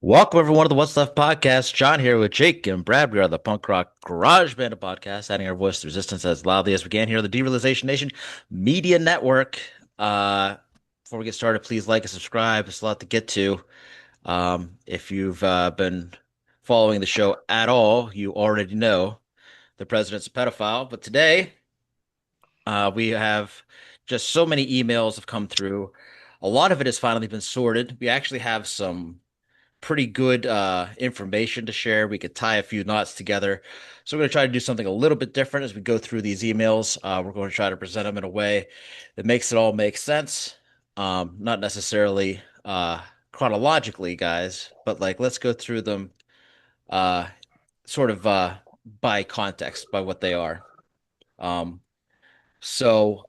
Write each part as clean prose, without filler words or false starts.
Welcome everyone to the What's Left podcast. John here with Jake and Brad. We are the punk rock garage band of podcasts, adding our voice to resistance as loudly as we can here on the Derealization Nation Media Network. Before we get started, please like and subscribe. There's a lot to get to. If you've been following the show at all, you already know the president's a pedophile. But today, we have just so many emails have come through. A lot of it has finally been sorted. We actually have some pretty good information to share. We could tie a few knots together. So we're going to try to do something a little bit different as we go through these emails. We're going to try to present them in a way that makes it all make sense. Not necessarily chronologically, guys, but like let's go through them uh, sort of by context, by what they are. Um, so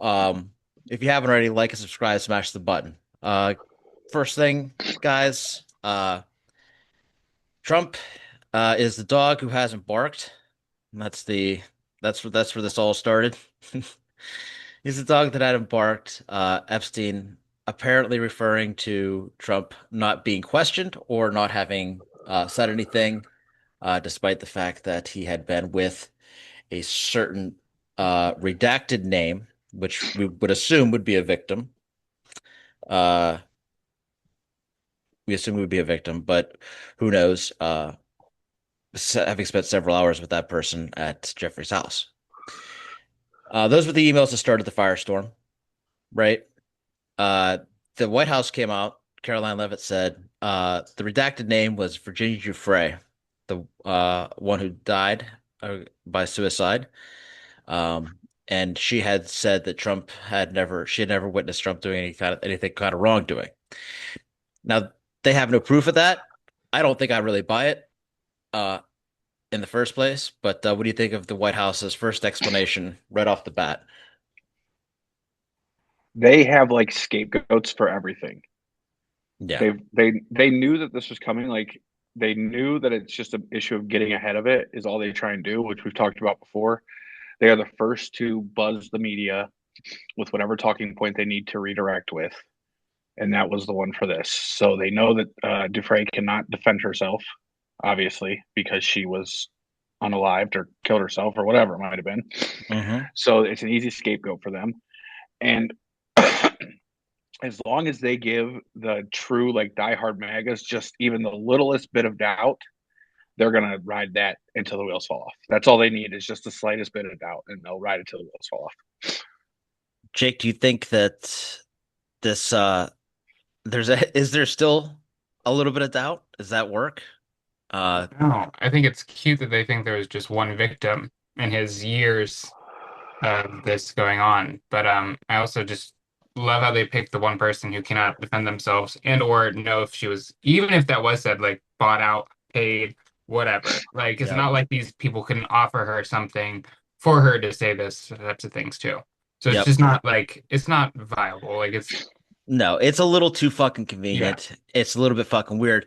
if you haven't already, like and subscribe, smash the button. First thing, guys, Trump is the dog who hasn't barked. And that's where this all started. He's the dog that hadn't barked. Epstein apparently referring to Trump not being questioned or not having said anything, despite the fact that he had been with a certain redacted name, which we would assume would be a victim. Uh, we assume it would be a victim, but who knows? Having spent several hours with that person at Jeffrey's house. Those were the emails that started the firestorm, right? Uh, the White House came out. Caroline Leavitt said the redacted name was Virginia Giuffre, the one who died by suicide. And she had said that she had never witnessed Trump doing anything kind of wrongdoing. Now they have no proof of that. I don't think I really buy it. Uh, in the first place. But what do you think of the White House's first explanation right off the bat? They have like scapegoats for everything. Yeah. They knew that this was coming. Like they knew that it's just an issue of getting ahead of it is all they try and do, which we've talked about before. They are the first to buzz the media with whatever talking point they need to redirect with, and that was the one for this. So they know that Dufresne cannot defend herself, obviously, because she was unalived or killed herself or whatever it might have been. Hmm. So it's an easy scapegoat for them. And as long as they give the true like diehard magas just even the littlest bit of doubt, they're gonna ride that until the wheels fall off. That's all they need is just the slightest bit of doubt, and they'll ride it till the wheels fall off. Jake, do you think that this is there still a little bit of doubt? Does that work? Uh No, I think it's cute that they think there was just one victim in his years of this going on. But I also just love how they picked the one person who cannot defend themselves and or know if she was, even if that was said, like bought out, paid, whatever. Like it's yep. not like these people couldn't offer her something for her to say this types of things too. So it's Yep. just not like it's not viable. Like it's No, it's a little too fucking yeah. convenient. It's a little bit fucking weird.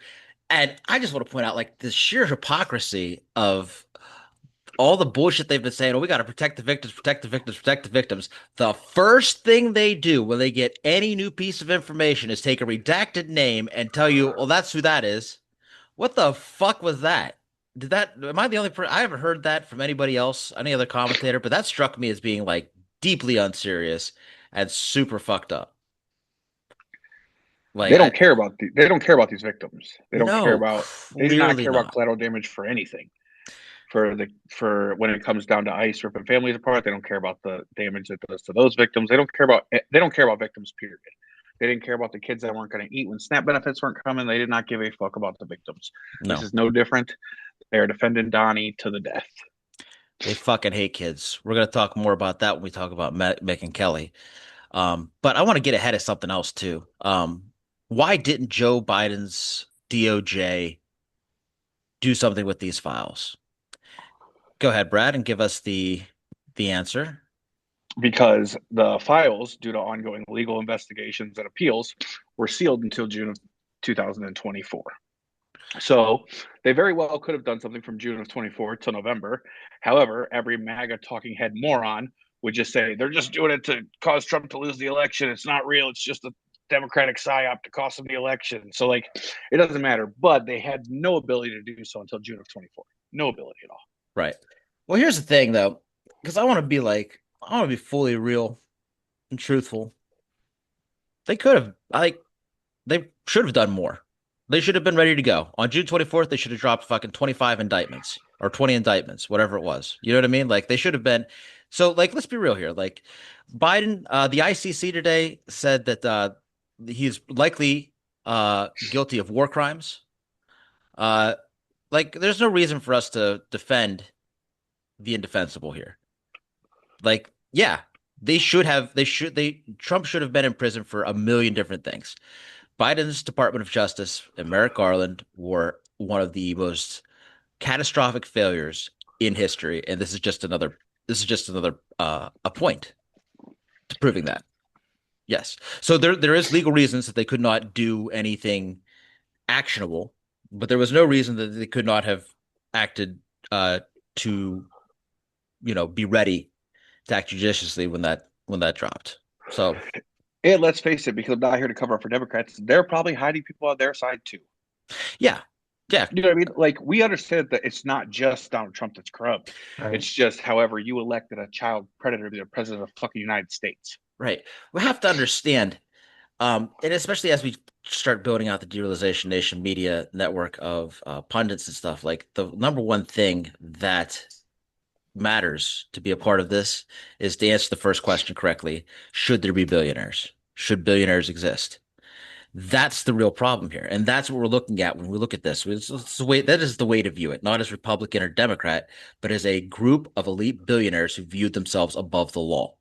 And I just want to point out like the sheer hypocrisy of all the bullshit they've been saying, oh, we got to protect the victims, protect the victims, protect the victims. The first thing they do when they get any new piece of information is take a redacted name and tell you, well, that's who that is. What the fuck was that? Am I the only person? I haven't heard that from anybody else, any other commentator, but that struck me as being like deeply unserious and super fucked up. Like, They don't care about they don't care about these victims. no, They do not clearly care about not. collateral damage for anything. For when it comes down to ICE ripping families apart, they don't care about the damage it does to those victims. They don't care about victims. Period. They didn't care about the kids that weren't going to eat when SNAP benefits weren't coming. They did not give a fuck about the victims. This No, is no different. They're defending Donnie to the death. they fucking hate kids. We're gonna talk more about that when we talk about Mick and Kelly. But I want to get ahead of something else too. Why didn't Joe Biden's DOJ do something with these files? Go ahead, Brad, and give us the answer. Because the files, due to ongoing legal investigations and appeals, were sealed until June of 2024. So they very well could have done something from June of 24 to November. However, every MAGA talking head moron would just say they're just doing it to cause Trump to lose the election. It's not real. It's just a Democratic psyop to cost them the election. So like, it doesn't matter. But they had no ability to do so until June of 24. No ability at all. Right. Well, here's the thing though, because I want to be fully real and truthful. They could have, they should have done more. They should have been ready to go. On June 24th, they should have dropped fucking 25 indictments or 20 indictments, whatever it was. You know what I mean? Like they should have been. So like let's be real here. Like Biden, the ICC today said that he's likely guilty of war crimes. Uh like there's no reason for us to defend the indefensible here. Like yeah, Trump should have been in prison for a million different things. Biden's Department of Justice and Merrick Garland were one of the most catastrophic failures in history, and this is just another a point to proving that. Yes. So there is legal reasons that they could not do anything actionable, but there was no reason that they could not have acted to be ready to act judiciously when that dropped. So And let's face it, because I'm not here to cover up for Democrats, they're probably hiding people on their side too. yeah, yeah, You know what I mean? Like, we understand that it's not just Donald Trump that's corrupt. Right. It's just, however, you elected a child predator to be the president of the fucking United States. right. We have to understand, and especially as we start building out the Derealization Nation media network of pundits and stuff, like the number one thing that matters to be a part of this is to answer the first question correctly. Should there be billionaires? Should billionaires exist? That's the real problem here. And that's what we're looking at when we look at this. That is the way to view it, not as Republican or Democrat, but as a group of elite billionaires who viewed themselves above the law.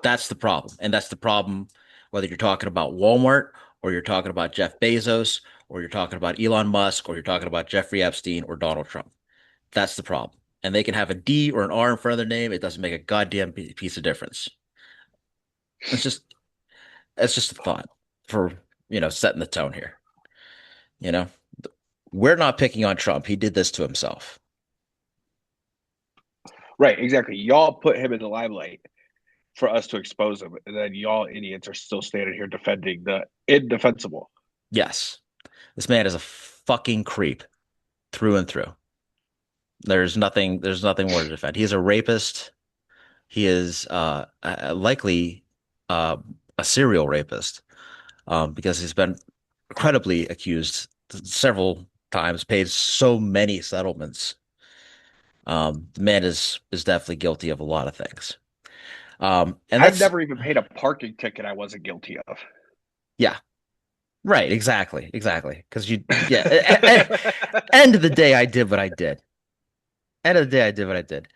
That's the problem. And that's the problem whether you're talking about Walmart or you're talking about Jeff Bezos or you're talking about Elon Musk or you're talking about Jeffrey Epstein or Donald Trump. That's the problem. And they can have a D or an R in front of their name. It doesn't make a goddamn piece of difference. It's just it's just a thought for, setting the tone here. You know, we're not picking on Trump. He did this to himself. Right, exactly. Y'all put him in the limelight for us to expose him, and then y'all idiots are still standing here defending the indefensible. Yes. This man is a fucking creep through and through. There's nothing more to defend. He is a rapist. He is likely uh, a serial rapist because he's been incredibly accused several times, paid so many settlements. The man is definitely guilty of a lot of things. And I've that's never even paid a parking ticket I wasn't guilty of. yeah, right, exactly. Because end of the day, I did what I did. End of the day, I did what I did.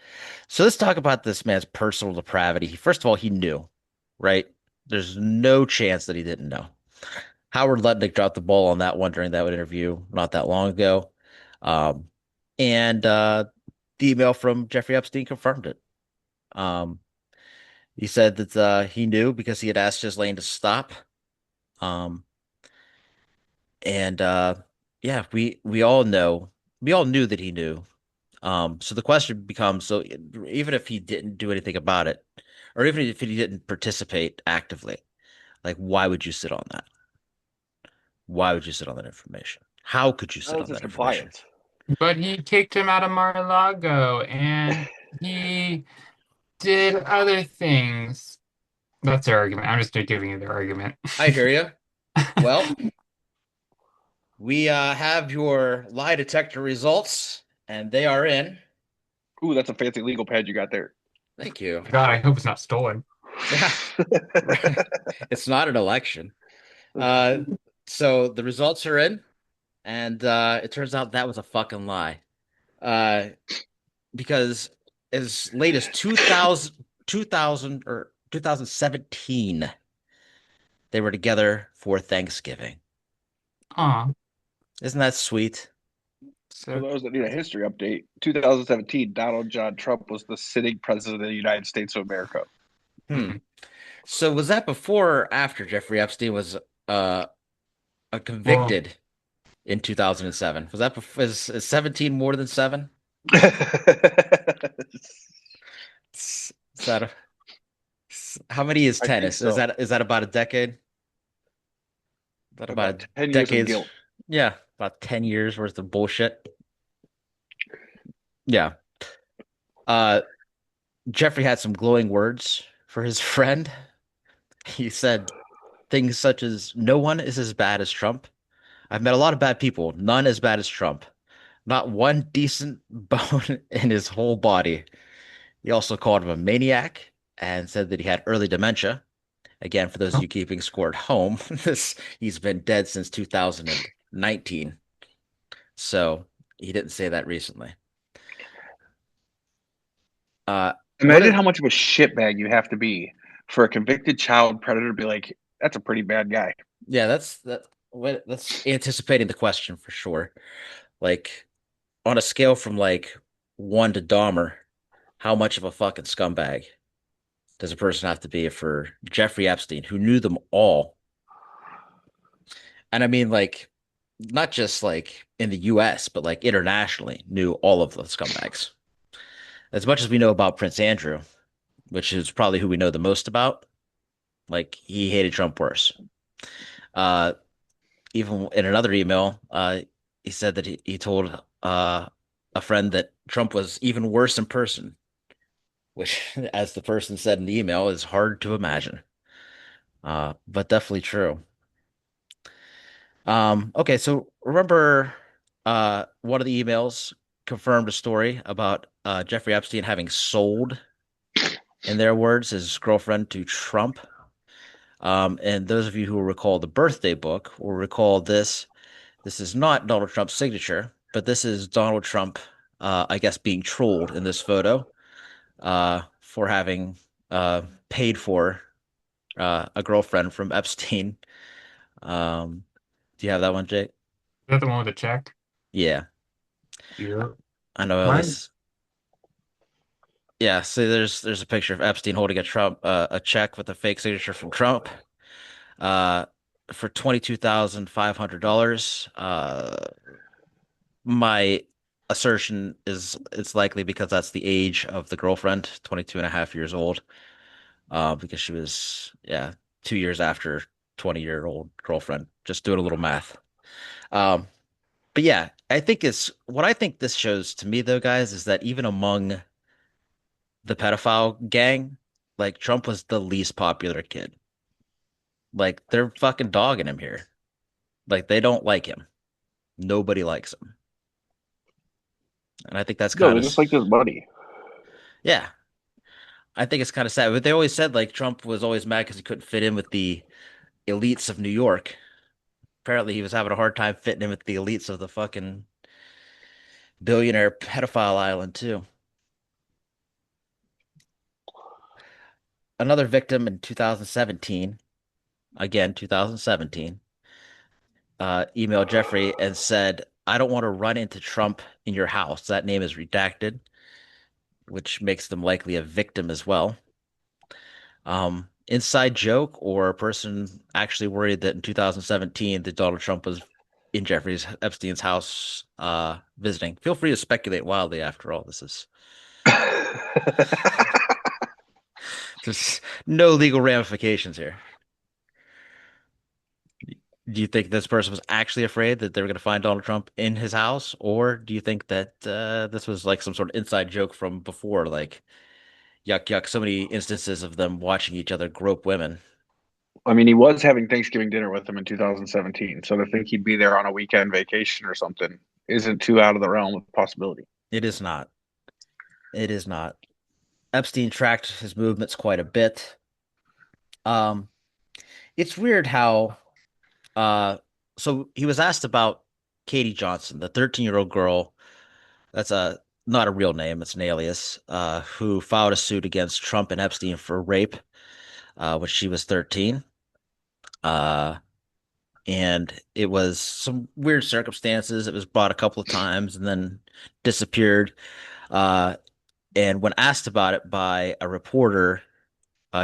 So let's talk about this man's personal depravity. First of all, he knew, right? There's no chance that he didn't know. Howard Lutnick dropped the ball on that one during that interview not that long ago. Um, and the email from Jeffrey Epstein confirmed it. Um, he said that he knew because he had asked Ghislaine to stop. Um, and yeah, we all knew that he knew. So the question becomes, so even if he didn't do anything about it, or even if he didn't participate actively, like why would you sit on that? Why would you sit on that information? How could you That sit was on his that information? compliance. But he kicked him out of Mar-a-Lago and he did other things. That's their argument. I'm just giving you their argument. I hear you. Well, we have your lie detector results, and they are in. Ooh, that's a fancy legal pad you got there. Thank you. God, I hope it's not stolen. Yeah, it's not an election. So the results are in, and it turns out that was a fucking lie. Uh, because as late as 2000 or 2017, they were together for Thanksgiving. Aw. Isn't that sweet? For So those that need a history update, 2017, Donald John Trump was the sitting president of the United States of America. Hmm. So was that before or after Jeffrey Epstein was uh well, convicted in 2007? Was that before, is 17 more than 7? Is that a, How many is I think tennis? Is so. that about a decade? Is that about About a 10 years of decade's? guilt. Yeah, about 10 years worth of bullshit. Yeah. Uh, Jeffrey had some glowing words for his friend. He said things such as, "No one is as bad as Trump. I've met a lot of bad people, none as bad as Trump. Not one decent bone in his whole body." He also called him a maniac and said that he had early dementia. Again, for those of you keeping score at home, this he's been dead since 2019. So he didn't say that recently. What Imagine is how much of a shitbag you have to be for a convicted child predator to be like, that's a pretty bad guy. yeah, that's anticipating the question for sure. Like on a scale from like one to Dahmer, how much of a fucking scumbag does a person have to be for Jeffrey Epstein, who knew them all? And I mean, like, not just like in the US, but like internationally, knew all of the scumbags. As much as we know about Prince Andrew, which is probably who we know the most about, like, he hated Trump worse. Uh, Even in another email, he said that he told a friend that Trump was even worse in person, which, as the person said in the email, is hard to imagine. But definitely true. Okay, so remember one of the emails confirmed a story about Jeffrey Epstein having sold, in their words, his girlfriend to Trump. And those of you who will recall the birthday book will recall this. This is not Donald Trump's signature, but this is Donald Trump, I guess, being trolled in this photo for having paid for a girlfriend from Epstein. Um, do you have that one, Jake? that the one with the check? Yeah, Yeah. I know Mine. this. Yeah, so there's a picture of Epstein holding a check with a fake signature from Trump, uh, for $22,500. My assertion is it's likely because that's the age of the girlfriend, 22 and a half years old, because she was, yeah, 2 years after 20-year-old girlfriend. Just doing a little math. Um, but yeah, I think it's what I think this shows to me though, guys, is that even among the pedophile gang, like Trump was the least popular kid. Like they're fucking dogging him here. Like they don't like him. Nobody likes him. And I think that's No, kind they of, just like this buddy. yeah, I think it's kind of sad. But they always said like Trump was always mad because he couldn't fit in with the elites of New York. Apparently, he was having a hard time fitting in with the elites of the fucking billionaire pedophile island too. Another victim in 2017, again 2017, emailed Jeffrey and said, "I don't want to run into Trump in your house." That name is redacted, which makes them likely a victim as well. Inside joke or a person actually worried that in 2017 that Donald Trump was in Jeffrey's Epstein's house visiting. Feel free to speculate wildly after all. This is there's no legal ramifications here. Do you think this person was actually afraid that they were going to find Donald Trump in his house, or do you think that this was like some sort of inside joke from before, like yuck yuck, so many instances of them watching each other grope women? I mean, he was having Thanksgiving dinner with him in 2017, so to think he'd be there on a weekend vacation or something isn't too out of the realm of possibility. It is not. It is not. Epstein tracked his movements quite a bit. Um, it's weird how uh so he was asked about Katie Johnson, the 13-year-old girl, that's a not a real name, it's an alias, who filed a suit against Trump and Epstein for rape, when she was 13. Uh and it was some weird circumstances. It was brought a couple of times and then disappeared. Uh and when asked about it by a reporter,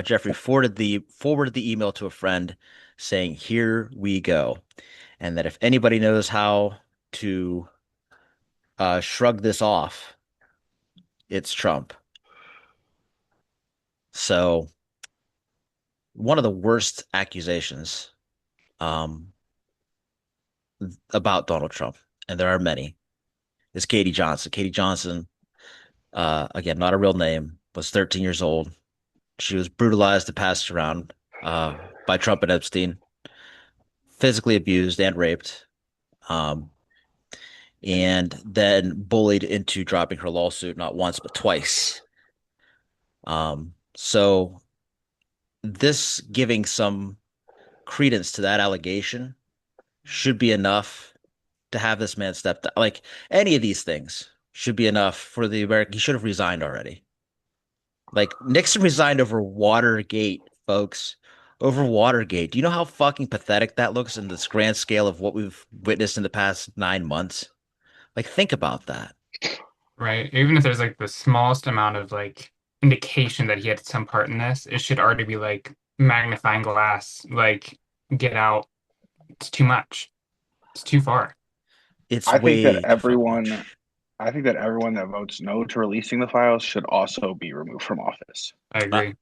Jeffrey forwarded the email to a friend saying, "Here we go," and that if anybody knows how to shrug this off, it's Trump. So one of the worst accusations um, about Donald Trump, and there are many, is Katie Johnson. Katie Johnson, again, not a real name, was 13 years old. She was brutalized and passed around by Trump and Epstein, physically abused and raped, um, and then bullied into dropping her lawsuit not once but twice. So this giving some credence to that allegation should be enough to have this man step down. Like any of these things should be enough for the American. He should have resigned already. Like Nixon resigned over Watergate, folks. Over Watergate. Do you know how fucking pathetic that looks in this grand scale of what we've witnessed in the past 9 months? Like, think about that. right? Even if there's like the smallest amount of like indication that he had some part in this, it should already be like magnifying glass, like get out. It's too much. It's too far. It's I think that way too fucking everyone, much. I think that everyone that votes no to releasing the files should also be removed from office. I Uh, agree.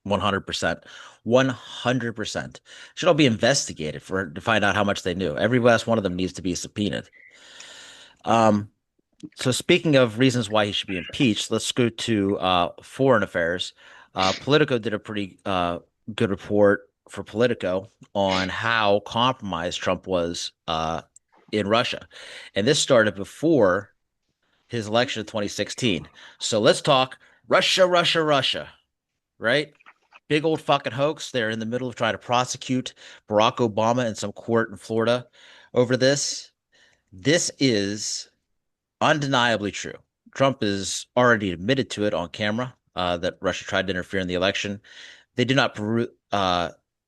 100%. 100%. Should all be investigated for to find out how much they knew. Every last one of them needs to be subpoenaed. Um, So speaking of reasons why he should be impeached, let's go to foreign affairs. Politico did a pretty good report for Politico on how compromised Trump was in Russia. And this started before his election in 2016. So let's talk Russia, Russia, Russia, right? Big old fucking hoax. They're in the middle of trying to prosecute Barack Obama in some court in Florida over this. This is undeniably true. Trump has already admitted to it on camera that Russia tried to interfere in the election. They did not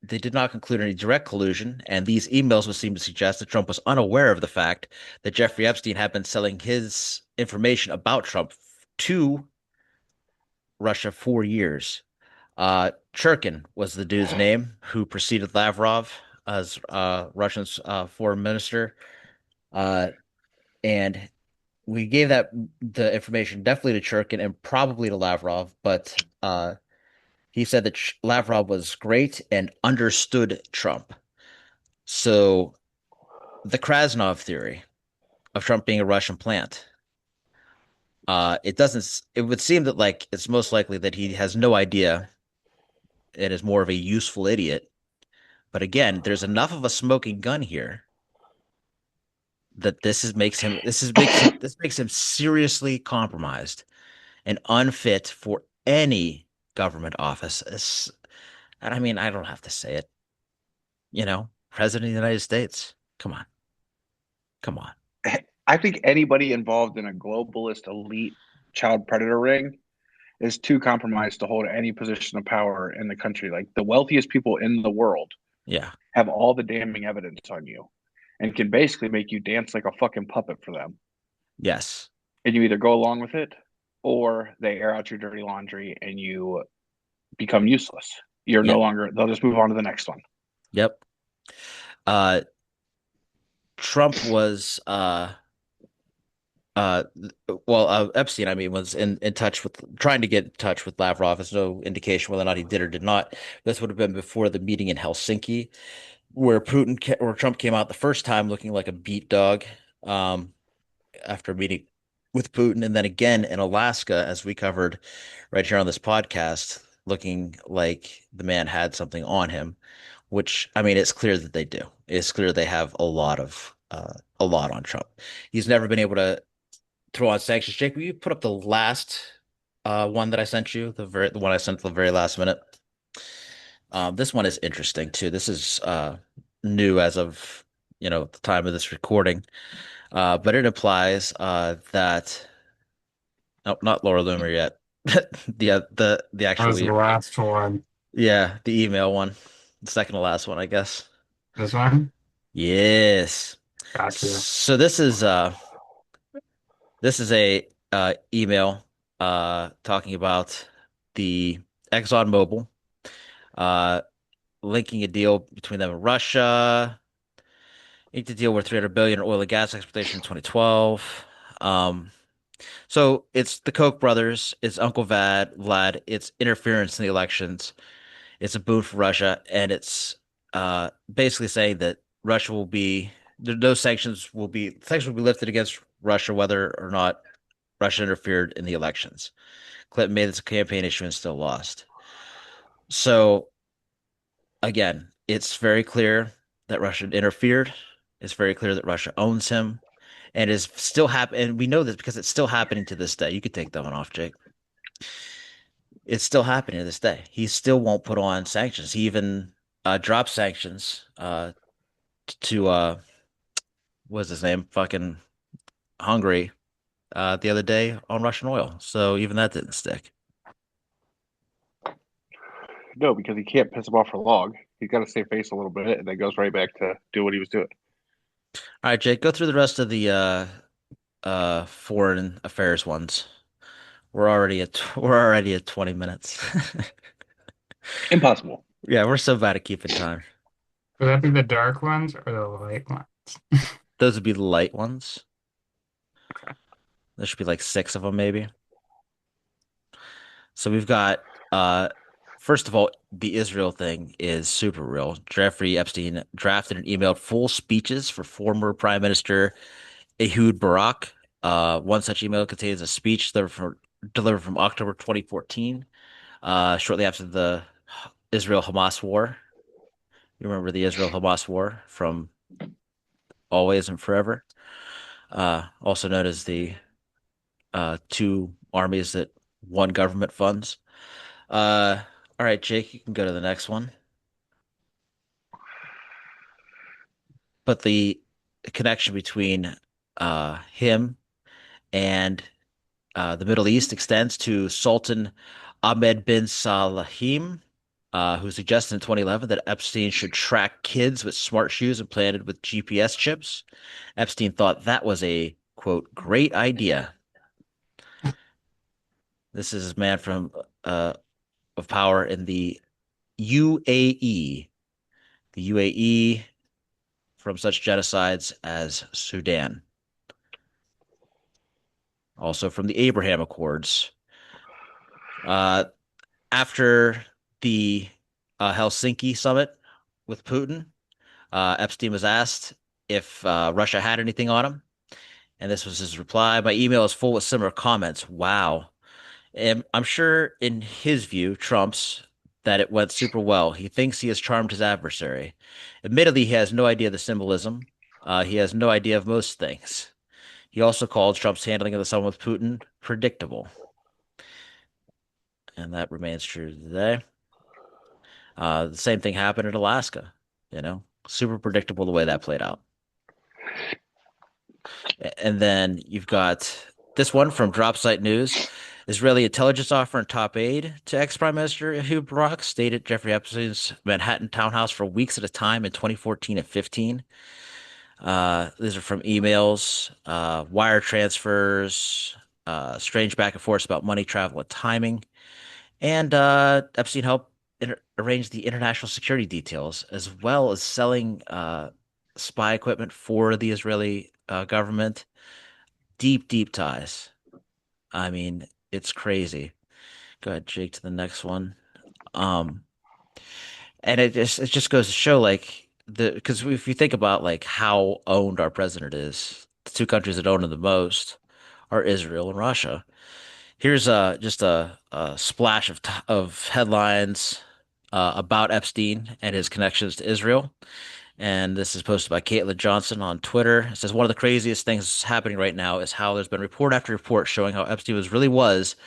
they did not conclude any direct collusion, and these emails would seem to suggest that Trump was unaware of the fact that Jeffrey Epstein had been selling his information about Trump to Russia for years. Churkin was the dude's name who preceded Lavrov as Russia's foreign minister, uh, and we gave that the information definitely to Churkin and probably to Lavrov, but he said that Lavrov was great and understood Trump. So the Krasnov theory of Trump being a Russian plant, it doesn't. It would seem that like it's most likely that he has no idea and is more of a useful idiot. But again, there's enough of a smoking gun here that this makes him seriously compromised and unfit for any government office. And I mean, I don't have to say it, President of the United States. Come on. Come on. I think anybody involved in a globalist elite child predator ring is too compromised to hold any position of power in the country. Like the wealthiest people in the world Yeah. have all the damning evidence on you and can basically make you dance like a fucking puppet for them. Yes. And you either go along with it or they air out your dirty laundry and you become useless. You're no Yep. longer, they'll just move on to the next one. Yep. Uh, Trump was uh Epstein, I mean, was in touch with trying to get in touch with Lavrov. There's no indication whether or not he did or did not. This would have been before the meeting in Helsinki, where Trump came out the first time looking like a beat dog, um, after meeting with Putin, and then again in Alaska, as we covered right here on this podcast, looking like the man had something on him, which I mean, it's clear that they do. It's clear they have a lot on Trump. He's never been able to throw on sanctions. Jake, will you put up the last one that I sent you, the one I sent at the very last minute? This one is interesting too. This is new as of the time of this recording. But it implies that no, not Laura Loomer yet. The That actual was the last one. yeah, the email one. The second to last one, I guess. This one? Yes. Got you. So this is a email talking about the ExxonMobil uh linking a deal between them and Russia. Inked the deal worth 300 billion in oil and gas exploitation in 2012. Um So it's the Koch brothers, it's Uncle Vlad, it's interference in the elections, It's a boon for Russia, and it's basically saying that Russia will be no sanctions will be lifted against Russia whether or not Russia interfered in the elections. Clinton made this a campaign issue and still lost. So again, it's very clear that Russia interfered. It's very clear that Russia owns him and is still happening. And we know this because it's still happening to this day. You could take that one off, Jake. It's still happening to this day. He still won't put on sanctions. He even dropped sanctions to what's his name? Fucking Hungary the other day on Russian oil. So even that didn't stick. No, because he can't piss him off for long. He's got to save face a little bit, and then goes right back to do what he was doing. All right, Jake, go through the rest of the foreign affairs ones. We're already at 20 minutes. Impossible. Yeah, we're so bad at keeping time. Would that be the dark ones or the light ones? Those would be the light ones. Okay. There should be like six of them, maybe. So we've got first of all, the Israel thing is super real. Jeffrey Epstein drafted and emailed full speeches for former Prime Minister Ehud Barak. One such email contains a speech delivered from October 2014, shortly after the Israel-Hamas war. You remember the Israel-Hamas war from always and forever, also known as the two armies that one government funds. All right, Jake, you can go to the next one. But the connection between him and the Middle East extends to Sultan Ahmed bin Salahim, who suggested in 2011 that Epstein should track kids with smart shoes implanted with GPS chips. Epstein thought that was a, quote, great idea. This is a man from of power in the UAE. The UAE from such genocides as Sudan. Also from the Abraham Accords. Uh, After the Helsinki summit with Putin, Epstein was asked if Russia had anything on him. And this was his reply. My email is full with similar comments. Wow. And I'm sure in his view, Trump's, that it went super well. He thinks he has charmed his adversary. Admittedly, he has no idea of the symbolism. He has no idea of most things. He also called Trump's handling of the summit with Putin predictable. And that remains true today. The same thing happened in Alaska, super predictable the way that played out. And then you've got this one from Dropsite News. Israeli intelligence offer and top aide to ex-Prime Minister Ehud Barak stayed at Jeffrey Epstein's Manhattan townhouse for weeks at a time in 2014 and 15. These are from emails, wire transfers, strange back and forth about money travel and timing. And Epstein helped arrange the international security details, as well as selling spy equipment for the Israeli government. Deep, deep ties. I mean, it's crazy. Go ahead, Jake, to the next one. Um, and it just goes to show like because if you think about like how owned our president is, the two countries that own him the most are Israel and Russia. Here's just a splash of headlines about Epstein and his connections to Israel. And this is posted by Caitlin Johnson on Twitter. It says one of the craziest things happening right now is how there's been report after report showing how Epstein really was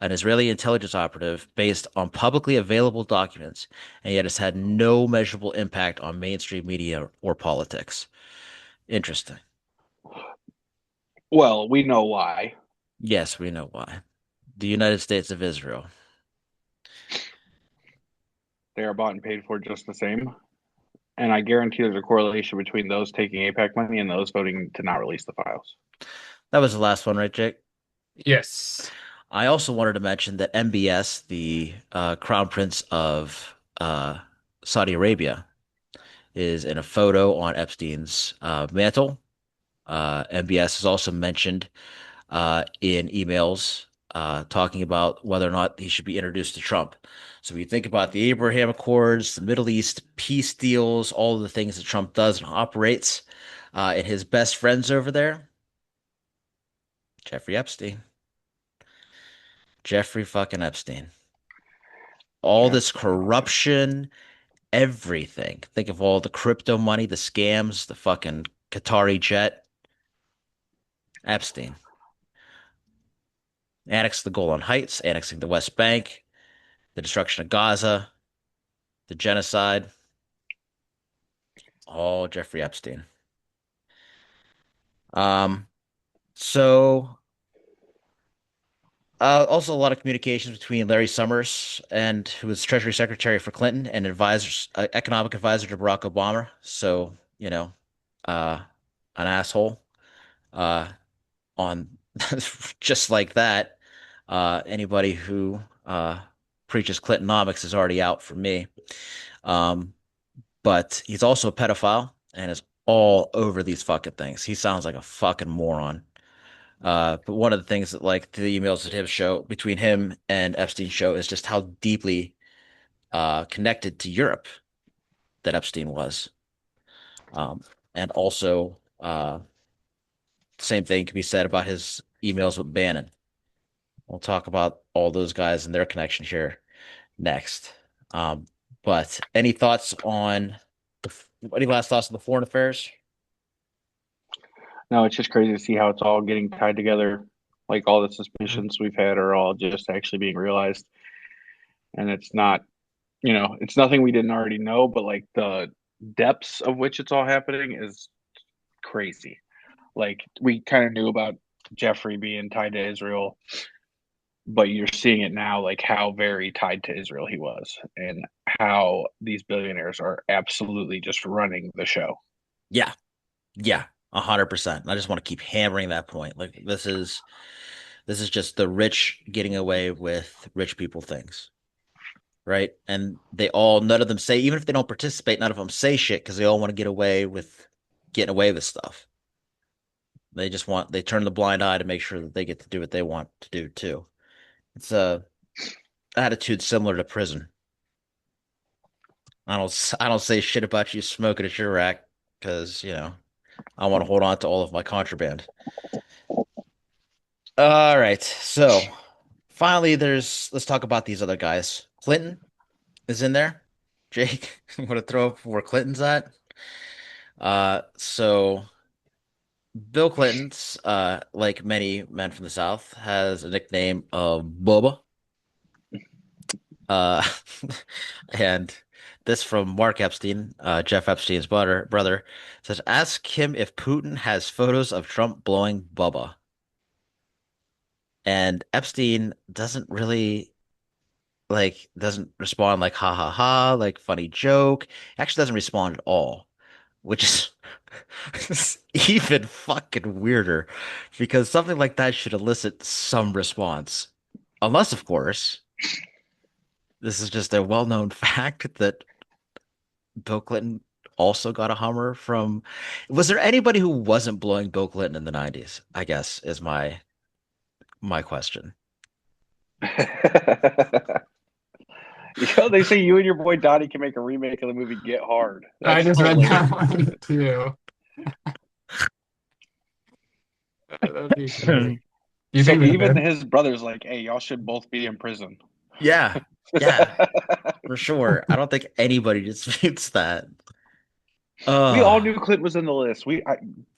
an Israeli intelligence operative based on publicly available documents, and yet it's had no measurable impact on mainstream media or politics. Interesting. Well, we know why. Yes, we know why. The United States of Israel. They are bought and paid for just the same. And I guarantee there's a correlation between those taking APAC money and those voting to not release the files. That was the last one, right, Jake? Yes. I also wanted to mention that MBS, the Crown Prince of Saudi Arabia, is in a photo on Epstein's mantle. MBS is also mentioned in emails talking about whether or not he should be introduced to Trump. So we think about the Abraham Accords, the Middle East peace deals, all of the things that Trump does and operates, and his best friends over there, Jeffrey Epstein. Jeffrey fucking Epstein. All Jeff. this corruption, everything. Think of all the crypto money, the scams, the fucking Qatari jet. Epstein. Annexed the Golan Heights, annexing the West Bank, the destruction of Gaza, the genocide, all Jeffrey Epstein. Um, so also a lot of communications between Larry Summers and who was Treasury Secretary for Clinton and advisors, economic advisor to Barack Obama. So, uh, an asshole. Uh, on just like that, anybody who preaches Clintonomics is already out for me. Um, but he's also a pedophile and is all over these fucking things. He sounds like a fucking moron. But one of the things that like the emails that him show between him and Epstein show is just how deeply connected to Europe that Epstein was. Um, and also, same thing can be said about his emails with Bannon. We'll talk about all those guys and their connection here next. Um, but any thoughts on any last thoughts on the foreign affairs? No, it's just crazy to see how it's all getting tied together. Like all the Mhm. suspicions we've had are all just actually being realized. And it's not, it's nothing we didn't already know, but like the depths of which it's all happening is crazy. Like we kind of knew about Jeffrey being tied to Israel, but you're seeing it now, like how very tied to Israel he was, and how these billionaires are absolutely just running the show. Yeah, yeah, 100%. I just want to keep hammering that point. Like this is just the rich getting away with rich people things, right? And none of them say, even if they don't participate, none of them say shit because they all want to get away with getting away with stuff. They turn the blind eye to make sure that they get to do what they want to do too. It's a attitude similar to prison. I don't say shit about you smoking a Chirac because, I want to hold on to all of my contraband. All right. So finally let's talk about these other guys. Clinton is in there. Jake, want to throw up where Clinton's at? So Bill Clinton's, like many men from the South, has a nickname of Bubba. Uh, and this from Mark Epstein, Jeff Epstein's brother, says, ask him if Putin has photos of Trump blowing Bubba. And Epstein doesn't respond like ha ha ha, like funny joke. Actually doesn't respond at all, which is even fucking weirder because something like that should elicit some response. Unless, of course, this is just a well-known fact that Bill Clinton also got a Hummer from. Was there anybody who wasn't blowing Bill Clinton in the 90s? I guess is my question. They say you and your boy Donnie can make a remake of the movie Get Hard. I That's just read that hilarious. one too. That'd be great. Do you So think they even did? his brother's like, "Hey, y'all should both be in prison." Yeah, yeah, for sure. I don't think anybody disputes that. We all Uh, knew Clint was in the list.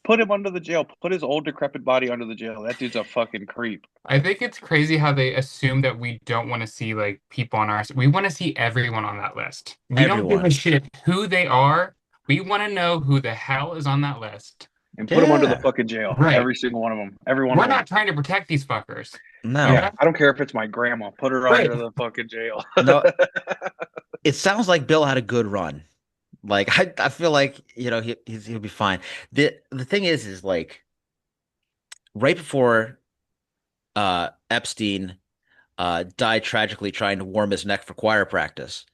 Put him under the jail. Put his old decrepit body under the jail. That dude's a fucking creep. I think it's crazy how they assume that we don't want to see like people on our. We want to see everyone on that list. We don't give a everyone. shit who they are. We want to know who the hell is on that list. And put him under the Yeah. fucking jail. Right. Every single one of them. Every one We're of them. not trying to protect these fuckers. Yeah, Okay? No. I don't care if it's my grandma. Put her Right. under the fucking jail. No, it sounds like Bill had a good run. Like I feel like, he'll be fine. The thing is like right before Epstein died tragically trying to warm his neck for choir practice,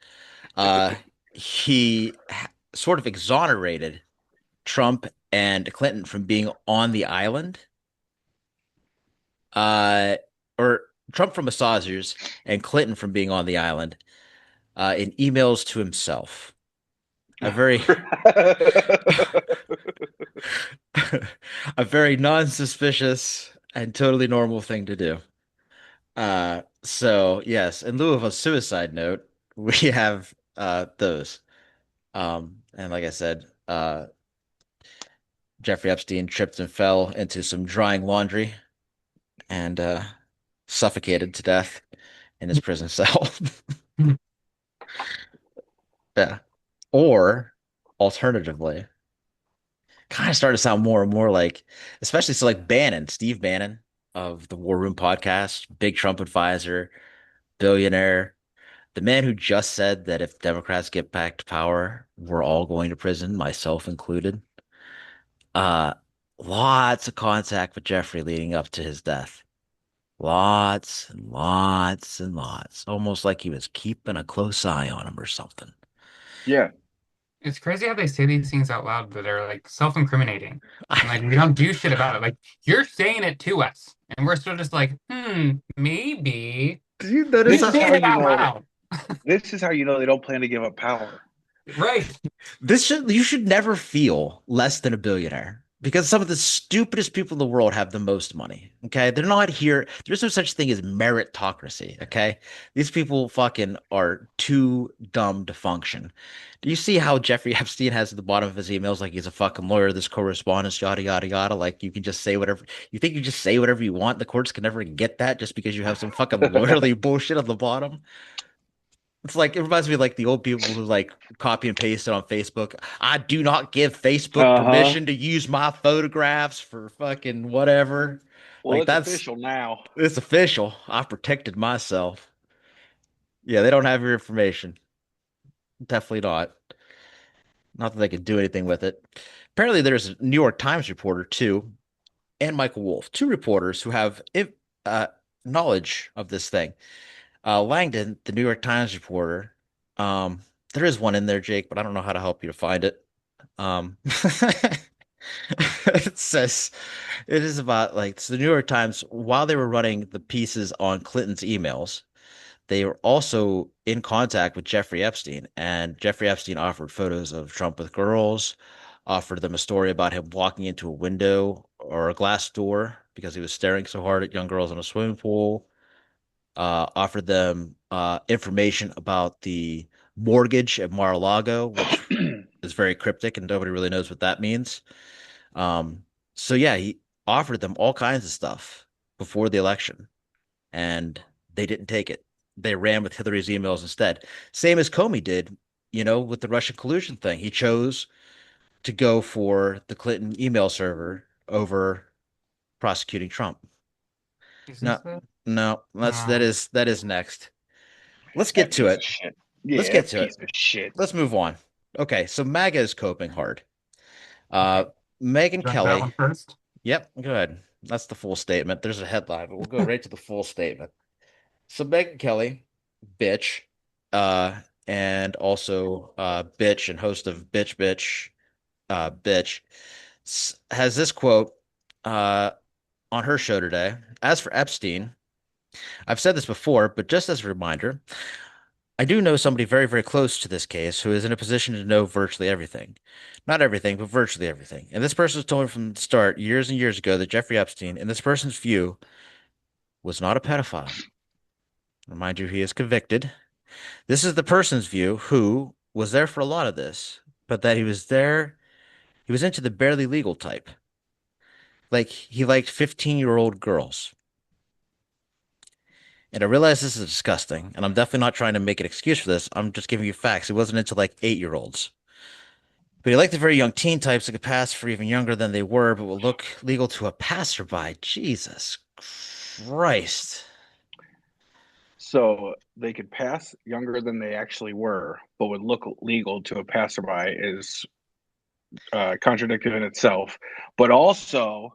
uh sort of exonerated Trump and Clinton from being on the island. Uh or Trump from massagers and Clinton from being on the island in emails to himself. A very a very non-suspicious and totally normal thing to do. So yes, in lieu of a suicide note, we have those. And like I said, Jeffrey Epstein tripped and fell into some drying laundry and suffocated to death in his prison cell. Yeah. Or alternatively, kind of started to sound more and more like, especially so like Bannon, Steve Bannon of the War Room podcast, big Trump advisor, billionaire, the man who just said that if Democrats get back to power, we're all going to prison, myself included. Uh, Lots of contact with Jeffrey leading up to his death. Lots and lots and lots. Almost like he was keeping a close eye on him or something. Yeah. It's crazy how they say these things out loud that are like self-incriminating. And like we don't do shit about it. Like you're saying it to us. And we're still just like, maybe. Do you notice This Just is saying how it you out know. loud. This is how you know they don't plan to give up power. Right. this should you should never feel less than a billionaire because some of the stupidest people in the world have the most money. Okay. They're not here. There's no such thing as meritocracy. Okay. These people fucking are too dumb to function. Do you see how Jeffrey Epstein has at the bottom of his emails like he's a fucking lawyer, this correspondence, yada yada yada. Like you can just say whatever you think you just say whatever you want. The courts can never get that just because you have some fucking lawyerly bullshit on the bottom. It's like it reminds me of like the old people who like copy and paste it on Facebook. I do not give Facebook Uh-huh. permission to use my photographs for fucking whatever. Well, Like it's that's official now. it's official. I protected myself. Yeah, they don't have your information. Definitely not. Not that they could do anything with it. Apparently, there's a New York Times reporter too, and Michael Wolff, two reporters who have uh, knowledge of this thing. Langdon, the New York Times reporter. Um, there is one in there, Jake, but I don't know how to help you to find it. It says it is about like so the New York Times, while they were running the pieces on Clinton's emails, they were also in contact with Jeffrey Epstein, and Jeffrey Epstein offered photos of Trump with girls, offered them a story about him walking into a window or a glass door because he was staring so hard at young girls in a swimming pool, offered them information about the mortgage at Mar-a-Lago, which is very cryptic and nobody really knows what that means. Um, so yeah, he offered them all kinds of stuff before the election, and they didn't take it. They ran with Hillary's emails instead. Same as Comey did, with the Russian collusion thing. He chose to go for the Clinton email server over prosecuting Trump. Is No, this it? no, No. that is next. Let's get That to piece of it. shit. Let's Yeah, get that to it. piece of shit. Let's move on. Okay, so MAGA is coping hard. Uh, Okay. Megyn Address that Kelly. one first. Yep, go ahead. That's the full statement. There's a headline, but we'll go right to the full statement. So Megyn Kelly, bitch, and also bitch and host of Bitch, has this quote uh on her show today. As for Epstein, I've said this before, but just as a reminder, I do know somebody very, very close to this case who is in a position to know virtually everything. Not everything, but virtually everything. And this person has told me from the start, years and years ago, that Jeffrey Epstein, in this person's view, was not a pedophile. Remind you, he is convicted. This is the person's view who was there for a lot of this, but that he was there, he was into the barely legal type. Like he liked 15-year-old girls. And I realize this is disgusting, and I'm definitely not trying to make an excuse for this. I'm just giving you facts. He wasn't into like 8-year-olds. But he liked the very young teen types that could pass for even younger than they were, but would look legal to a passerby. Jesus Christ. So they could pass younger than they actually were, but would look legal to a passerby is contradictory in itself. But also,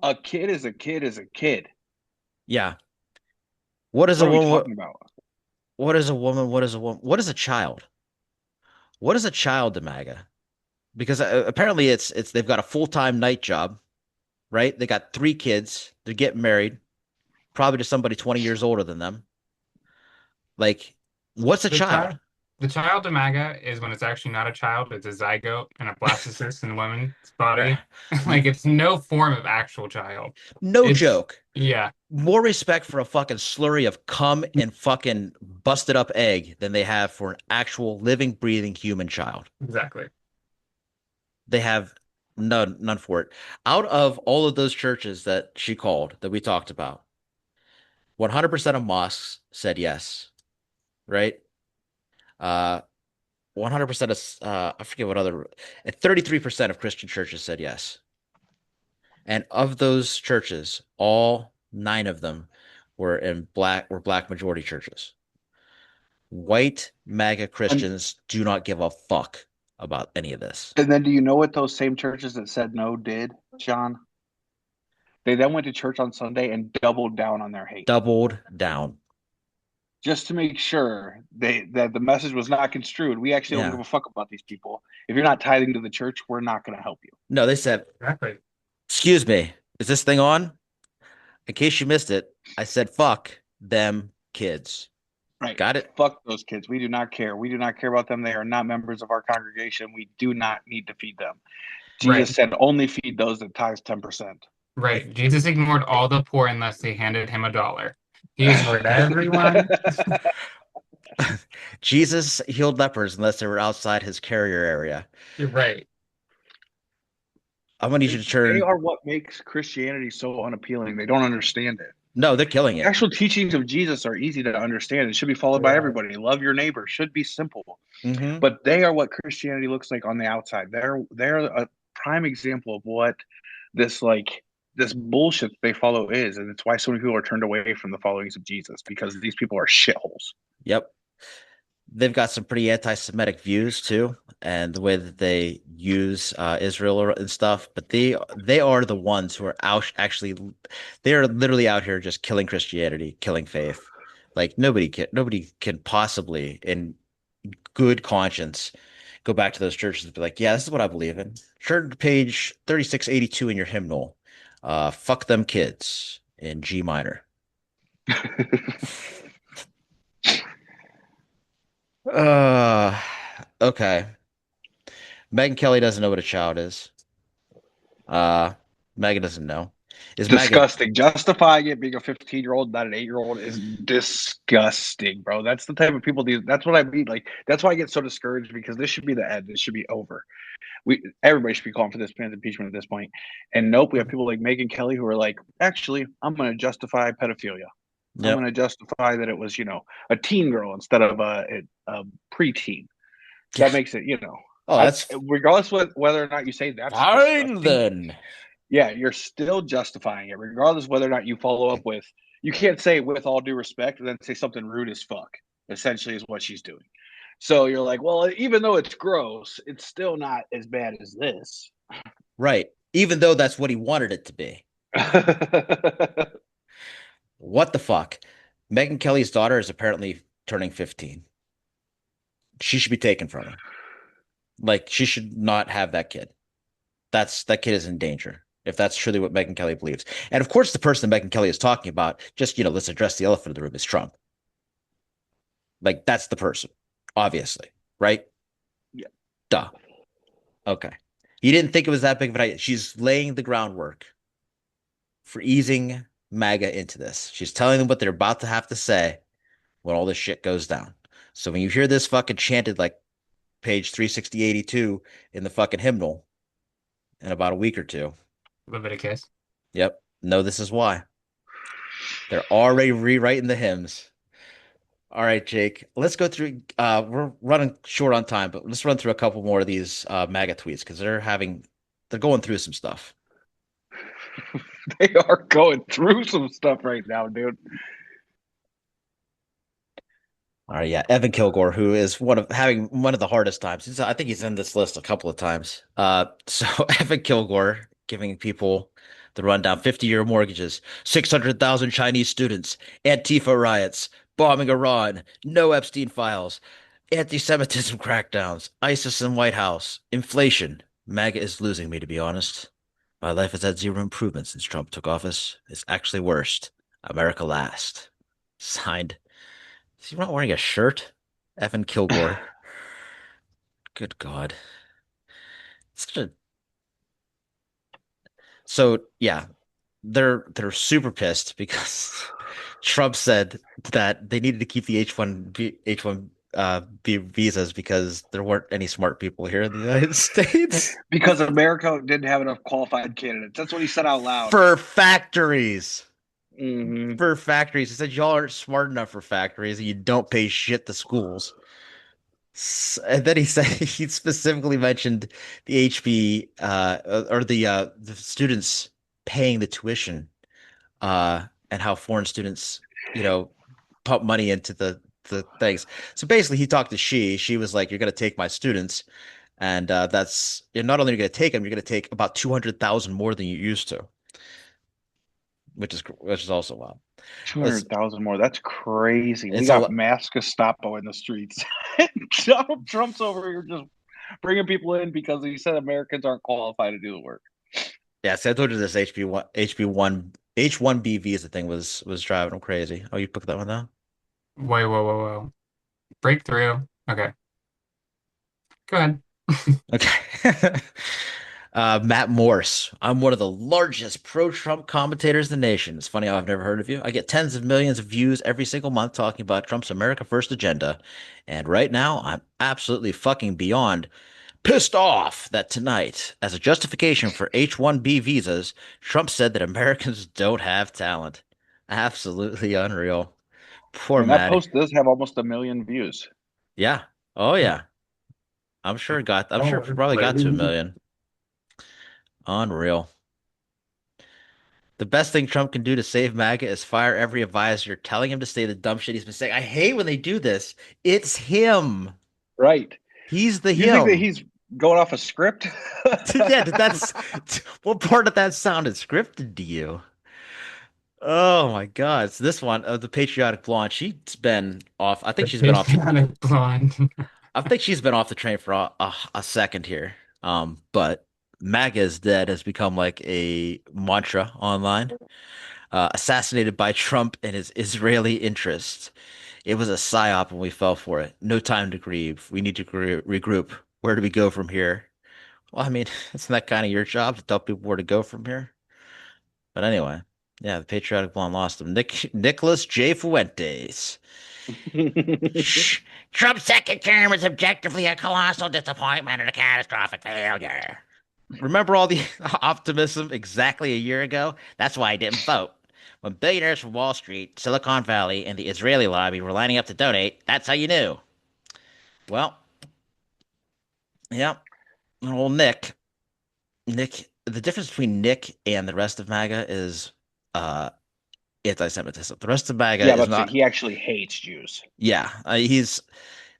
a kid is a kid is a kid. Yeah. What is What a are we woman? talking about? What is a woman? What is a woman? What is a child? What is a child to MAGA? Because apparently it's they've got a full-time night job, right? They got 3 kids. They're getting married. probably to somebody 20 years older than them. Like, what's a The child? child, the child of MAGA is when it's actually not a child, it's a zygote and a blastocyst in a woman's body. Like it's no form of actual child. No It's joke. yeah, More respect for a fucking slurry of cum and fucking busted up egg than they have for an actual living, breathing human child. exactly. They have none for it. Out of all of those churches that she called that we talked about, 100% of mosques said yes, right? Uh, 100% of I forget what other, 33% of Christian churches said yes. And of those churches, all nine of them were black majority churches. White MAGA And Christians do not give a fuck about any of this. and then do you know what those same churches that said no did, John? They then went to church on Sunday and doubled down on their hate. Doubled down. Just to make sure that the message was not construed. We actually don't give Yeah. a fuck about these people. If you're not tithing to the church, we're not going to help you. No, they said, Exactly. excuse me, is this thing on? In case you missed it, I said fuck them kids. Right. Got it? Fuck those kids. We do not care. We do not care about them. They are not members of our congregation. We do not need to feed them. Jesus Right. said only feed those that tithes 10%. Right. Jesus ignored all the poor unless they handed him a dollar. He ignored everyone. Jesus healed lepers unless they were outside his carrier area. You're right. I'm gonna need you to They turn. are what makes Christianity so unappealing. They don't understand it. No, they're killing The it. actual teachings of Jesus are easy to understand. It should be followed by Yeah. everybody. Love your neighbor should be simple. Hmm. But they are what Christianity looks like on the outside. They're a prime example of what this like this bullshit they follow is, and it's why so many people are turned away from the followings of Jesus because these people are shitholes. Yep. They've got some pretty anti-Semitic views too, and the way that they use Israel and stuff. But they are the ones who are out actually. They are literally out here just killing Christianity, killing faith. Like nobody can possibly, in good conscience, go back to those churches and be like, yeah, this is what I believe in. Turn to page 3682 in your hymnal. Fuck them kids in G minor. Uh, okay. Megan Kelly doesn't know what a child is. Uh, Megan doesn't know. Is Megan? Disgusting. Justifying it being a 15-year-old, not an 8-year-old, is disgusting, bro. That's the type of people. That's what I mean. Like that's why I get so discouraged because this should be the end. This should be over. Everybody should be calling for this man's impeachment at this point. And nope, we have people like Megan Kelly who are like, actually, I'm going to justify pedophilia. I'm going Yep. to justify that it was, a teen girl instead of a preteen. Yeah. That makes it, Oh, that's regardless of whether or not you say that's fine disgusting. then. Yeah, you're still justifying it, regardless of whether or not you follow up with. You can't say with all due respect and then say something rude as fuck. Essentially, is what she's doing. So you're like, well, even though it's gross, it's still not as bad as this. Right. Even though that's what he wanted it to be. What the fuck? Megan Kelly's daughter is apparently turning 15. She should be taken from her. Like, she should not have that kid. That kid is in danger. If that's truly what Megan Kelly believes. And of course, the person that Megan Kelly is talking about, just, let's address the elephant in the room, is Trump. Like, that's the person, obviously, right? Yeah. Duh. Okay. You didn't think it was that big of an idea. She's laying the groundwork for easing MAGA into this. She's telling them what they're about to have to say when all this shit goes down. So when you hear this fucking chanted like page 36082 in the fucking hymnal in about a week or two, Leviticus. yep, know this is why. They're already rewriting the hymns. All right, Jake, let's go through. We're running short on time, but let's run through a couple more of these MAGA tweets because they're going through some stuff. They are going through some stuff right now, dude. All right, yeah, Evan Kilgore, who is having one of the hardest times. I think he's in this list a couple of times. So Evan Kilgore giving people the rundown: 50-year mortgages, 600,000 Chinese students, Antifa riots, bombing Iran, no Epstein files, anti-Semitism crackdowns, ISIS in White House, inflation. MAGA is losing me, to be honest. My life has had zero improvement since Trump took office. It's actually worse. America last. Signed. Is he not wearing a shirt? Evan Kilgore. Good God. Such a So yeah, they're super pissed because Trump said that they needed to keep the H1 B visas because there weren't any smart people here in the United States Because America didn't have enough qualified candidates. That's what he said out loud. for factories. Mm-hmm. For factories. He said y'all aren't smart enough for factories and you don't pay shit to schools. And then he said he specifically mentioned the HB or the students paying the tuition and how foreign students, you know, pump money into the things. So basically, he talked to she. She was like, "You're going to take my students, and that's you're not only going to take them, you're going to take about 200,000 more than you used to, which is also wild. It's 200,000 more. That's crazy. We it's a got lot. mass Gestapo in the streets. Donald Trump's over here just bringing people in because he said Americans aren't qualified to do the work. Yeah, so I told you this HB1 H1B visa thing was driving him crazy. Oh, you picked that one down? Whoa, whoa, whoa, whoa. Breakthrough. Okay, go ahead. Okay. Matt Morse. I'm one of the largest pro-Trump commentators in the nation. It's funny how I've never heard of you. I get tens of millions of views every single month talking about Trump's America First agenda. And right now, I'm absolutely fucking beyond pissed off that tonight, as a justification for H-1B visas, Trump said that Americans don't have talent. Absolutely unreal. Poor And that Matt. post does have almost a million views. Yeah. Oh yeah. I'm sure it probably got to a million. Unreal. The best thing Trump can do to save MAGA is fire every advisor telling him to say the dumb shit he's been saying. I hate when they do this. It's him. Right. He's the You think that him. he's going off a script? Yeah, that's what part of that sounded scripted to you? Oh my God. So this one, the patriotic blonde, she's been off. The patriotic blonde. I think she's been off the train for a second here. But MAGA is dead has become like a mantra online. Assassinated by Trump and his Israeli interests. It was a psyop and we fell for it. No time to grieve. We need to regroup. Where do we go from here? Well, I mean, isn't that kind of your job to tell people where to go from here? But anyway, yeah, the patriotic blonde lost him. Nicholas J. Fuentes. Trump's second term was objectively a colossal disappointment and a catastrophic failure. Remember all the optimism exactly a year ago? That's why I didn't vote. When billionaires from Wall Street, Silicon Valley, and the Israeli lobby were lining up to donate, that's how you knew. Well, yeah, well, the difference between Nick and the rest of MAGA is uh, anti-Semitism. The rest of MAGA Yeah, is but not. he actually hates Jews. Yeah, he's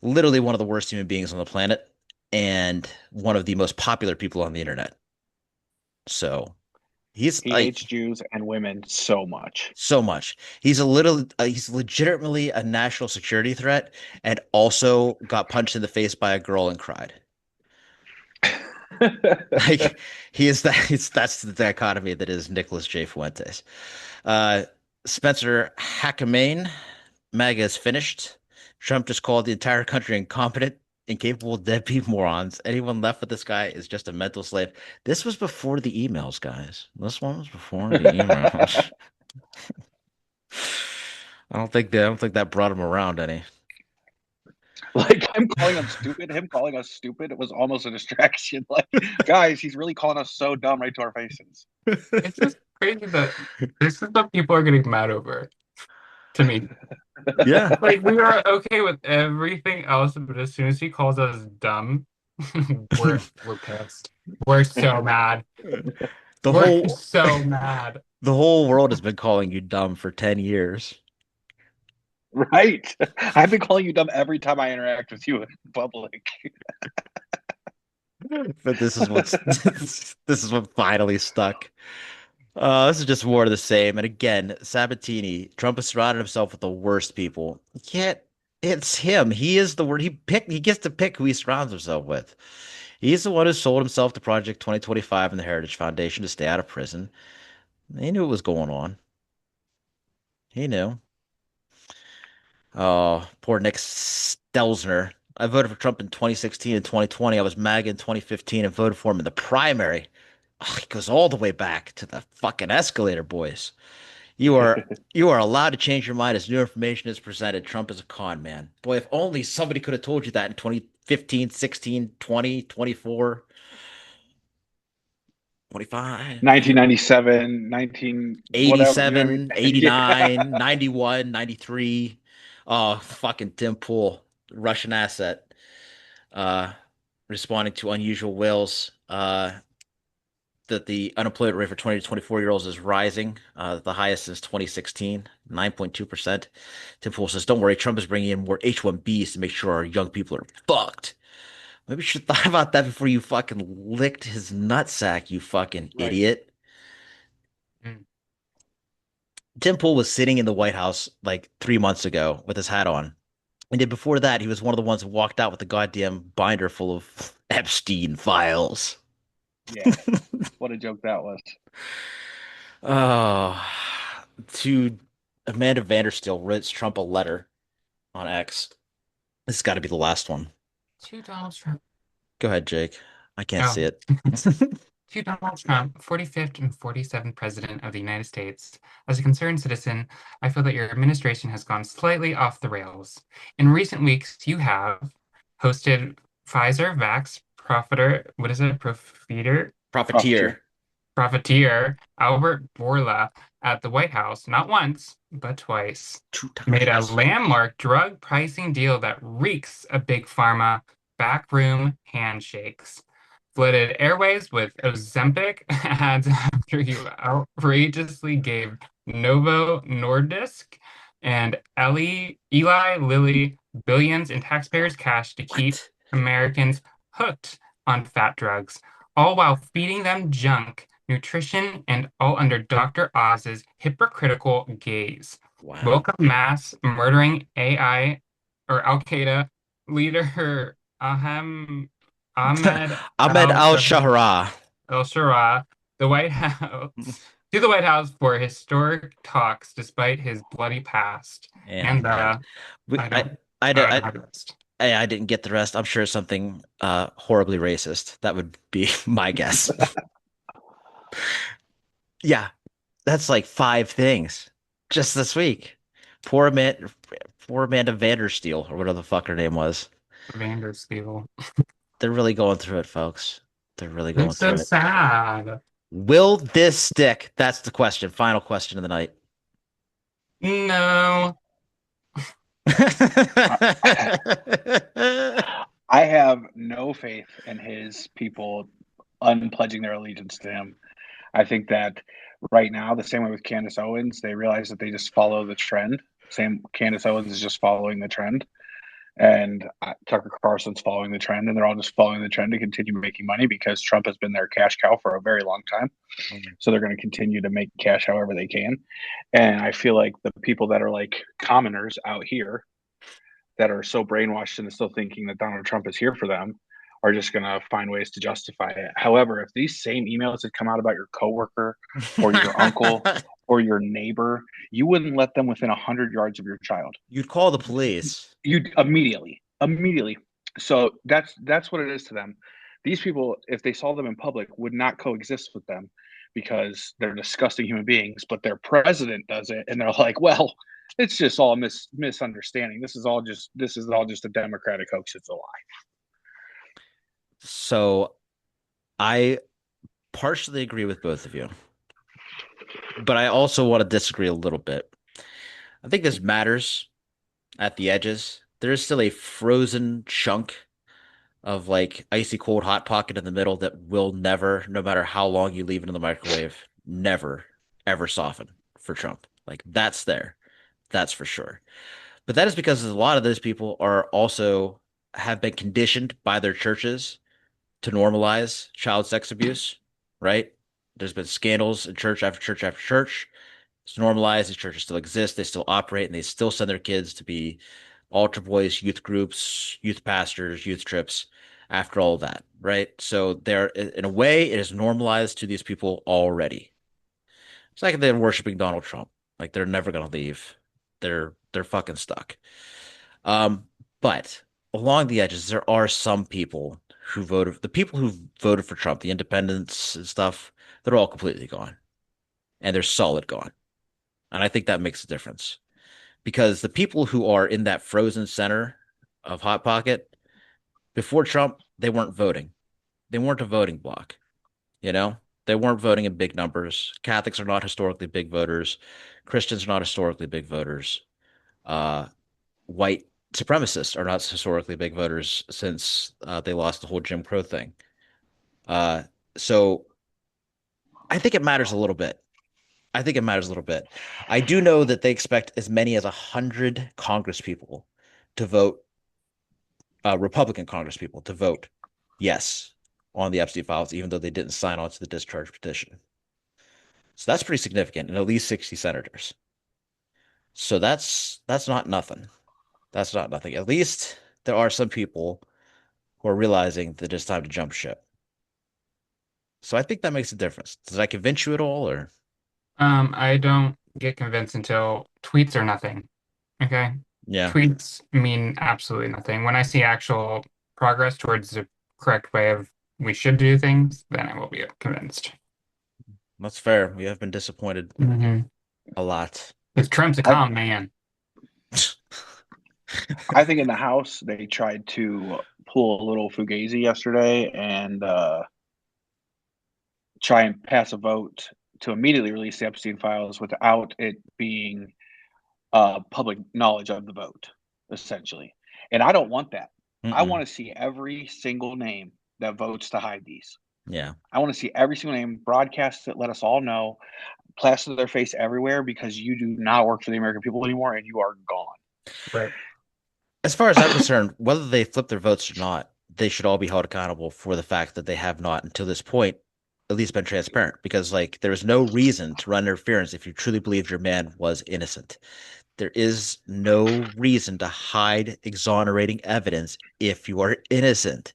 literally one of the worst human beings on the planet and one of the most popular people on the internet. So he's He like hates Jews and women so much. so much. He's legitimately a national security threat and also got punched in the face by a girl and cried. Like that's the dichotomy that is Nicholas J. Fuentes. Uh, Spencer Hackamane, MAGA is finished. Trump just called the entire country incompetent, incapable, deadbeat morons. Anyone left with this guy is just a mental slave. This was before the emails, guys. This one was before the emails. I don't think that brought him around any. Like him calling us stupid, it was almost a distraction. Like, guys, he's really calling us so dumb right to our faces. It's just crazy that this is what people are getting mad over to me. Yeah. Like we are okay with everything else, but as soon as he calls us dumb, we're pissed. We're so mad. The We're whole so mad. the whole world has been calling you dumb for 10 years. Right. I've been calling you dumb every time I interact with you in public. But this is what finally stuck. This is just more of the same. And again, Sabatini, Trump has surrounded himself with the worst people. Yet it's him. He is the word he gets to pick who he surrounds himself with. He's the one who sold himself to Project 2025 and the Heritage Foundation to stay out of prison. He knew what was going on. He knew. Oh, poor Nick Stelzner. I voted for Trump in 2016 and 2020. I was MAGA in 2015 and voted for him in the primary. Oh, he goes all the way back to the fucking escalator, boys. You are you are allowed to change your mind as new information is presented. Trump is a con man. Boy, if only somebody could have told you that in 2015, 16, 20, 24, 25, 1997, 19 whatever, you know what I mean? 87, Yeah. 89, 91, 93. Oh, fucking Tim Pool, Russian asset. Uh, Responding to unusual wills. That the unemployment rate for 20 to 24-year-olds is rising, the highest since 2016, 9.2%. Tim Pool says, don't worry, Trump is bringing in more H-1Bs to make sure our young people are fucked. Maybe you should have thought about that before you fucking licked his nutsack, you fucking Right. idiot. Mm. Tim Pool was sitting in the White House like 3 months ago with his hat on. And then before that, he was one of the ones who walked out with a goddamn binder full of Epstein files. Yeah. What a joke that was. Oh, to Amanda Vandersteel writes Trump a letter on X. This has got to be the last one. To Donald Trump. Go ahead, Jake. I can't Oh. see it. To Donald Trump, 45th and 47th President of the United States. As a concerned citizen, I feel that your administration has gone slightly off the rails. In recent weeks, you have hosted Pfizer Vax Profiter, what is it? Profiteer? Profiteer. Profiteer. Profiteer Albert Bourla at the White House, not once, but twice, Two made a times. landmark drug pricing deal that reeks of big pharma backroom handshakes. Flooded airways with Ozempic ads after you outrageously gave Novo Nordisk and Eli Lilly billions in taxpayers' cash to keep What? Americans hooked on fat drugs, all while feeding them junk nutrition, and all under Dr. Oz's hypocritical gaze. Wow. Welcome mass murdering AI or Al Qaeda leader Ahmed Ahmed al-Shahra. al-Shara, the White House to the White House for historic talks despite his bloody past. And And blood. We, I don't, I, I I, don't have the rest. I didn't get the rest. I'm sure it's something horribly racist. That would be my guess. Yeah, that's like five things just this week. Poor man, poor Amanda Vandersteel, or whatever the fuck her name was. Vandersteel. They're really going through it, folks. They're really I'm going so through it. sad. Will this stick? That's the question. Final question of the night. No. I, I have no faith in his people unpledging their allegiance to him. I think that right now, the same way with Candace Owens, they realize that they just follow the trend. Same, Candace Owens is just following the trend, and Tucker Carlson's following the trend, and they're all just following the trend to continue making money because Trump has been their cash cow for a very long time. So they're going to continue to make cash however they can. And I feel like the people that are like commoners out here that are so brainwashed and still thinking that Donald Trump is here for them are just going to find ways to justify it. However, if these same emails had come out about your coworker or your uncle or your neighbor, you wouldn't let them within 100 yards of your child. You'd call the police. You immediately. So that's what it is to them. These people, if they saw them in public, would not coexist with them because they're disgusting human beings. But their president does it, and they're like, "Well, it's just all misunderstanding. This is all just a Democratic hoax. It's a lie." So I partially agree with both of you, but I also want to disagree a little bit. I think this matters at the edges. There is still a frozen chunk of like icy cold hot pocket in the middle that will never, no matter how long you leave it in the microwave, never ever soften for Trump. Like that's there. That's for sure. But that is because a lot of those people are also have been conditioned by their churches to normalize child sex abuse, right? There's been scandals in church after church after church. It's normalized. These churches still exist. They still operate, and they still send their kids to be altar boys, youth groups, youth pastors, youth trips. After all of that, right? So there, in a way, it is normalized to these people already. It's like they're worshiping Donald Trump. Like they're never gonna leave. They're fucking stuck. Um, but along the edges, there are some people who voted, the people who voted for Trump, the independents and stuff, they're all completely gone. And they're solid gone. And I think that makes a difference. Because the people who are in that frozen center of Hot Pocket, before Trump, they weren't voting. They weren't a voting bloc, you know? They weren't voting in big numbers. Catholics are not historically big voters. Christians are not historically big voters. Uh, White supremacists are not historically big voters since they lost the whole Jim Crow thing. Uh, so I think it matters a little bit. I think it matters a little bit. I do know that they expect as many as 100 Congress people to vote, Republican Congress people to vote yes on the Epstein files, even though they didn't sign on to the discharge petition. So that's pretty significant, and at least 60 senators. So that's not nothing. That's not nothing. At least there are some people who are realizing that it's time to jump ship. So I think that makes a difference. Does that convince you at all, or I don't get convinced until tweets are nothing. Okay. yeah, Tweets mean absolutely nothing. When I see actual progress towards the correct way of we should do things, then I will be convinced. that's fair. We have been disappointed Mm-hmm. a lot. Because Trump's a I calm man. I think in the House they tried to pull a little fugazi yesterday and try and pass a vote to immediately release the Epstein files without it being public knowledge of the vote, essentially. And I don't want that. I Mm-mm. want to see every single name that votes to hide these. Yeah, I want to see every single name, broadcast it, let us all know, plaster their face everywhere because you do not work for the American people anymore and you are gone. Right. as far as I'm concerned, whether they flip their votes or not, they should all be held accountable for the fact that they have not, until this point, at least been transparent. Because like there is no reason to run interference if you truly believe your man was innocent. There is no reason to hide exonerating evidence if you are innocent.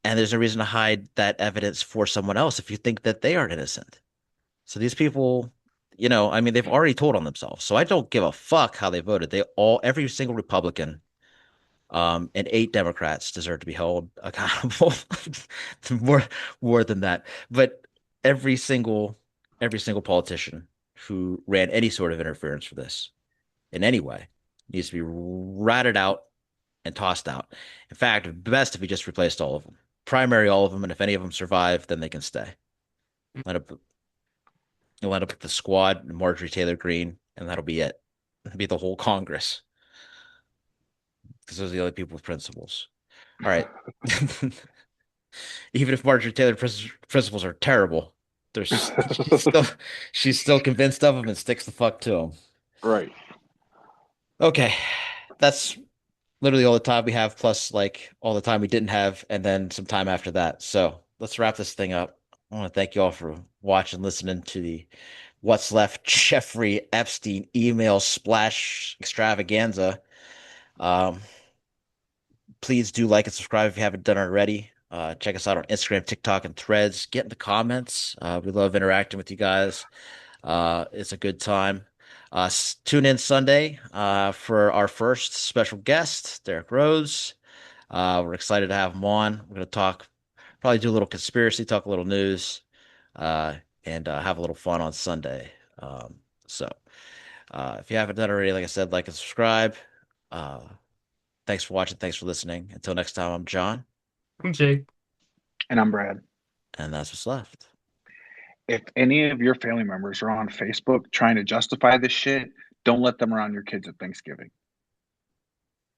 And there's no reason to hide that evidence for someone else if you think that they are innocent. So these people, I mean, they've already told on themselves. So I don't give a fuck how they voted. Every single Republican, and 8 Democrats deserve to be held accountable. more, more than that. But every single, every single politician who ran any sort of interference for this in any way needs to be ratted out and tossed out. In fact, best if he just replaced all of them, primary all of them, and if any of them survive, then they can stay. Let up, you'll end up with the squad, Marjorie Taylor Greene, and that'll be it. That'll be the whole Congress because those are the only people with principles. All right. Even if Marjorie Taylor principles are terrible, still she's still convinced of them and sticks the fuck to them. Right. Okay, that's literally all the time we have, plus like all the time we didn't have, and then some time after that. So let's wrap this thing up. I want to thank you all for watching, listening to the What's Left Jeffrey Epstein email splash extravaganza. Um, Please do like and subscribe if you haven't done already. Check us out on Instagram, TikTok, and Threads. Get in the comments. We love interacting with you guys. It's a good time. Tune in Sunday for our first special guest, Derek Rose. We're excited to have him on. We're going to probably do a little conspiracy, talk a little news, uh, and have a little fun on Sunday. So, if you haven't done already, like I said, like and subscribe. Uh, Thanks for watching. Thanks for listening. Until next time, I'm John, I'm Jake. And I'm Brad. and that's what's left. If any of your family members are on Facebook trying to justify this shit, don't let them around your kids at Thanksgiving.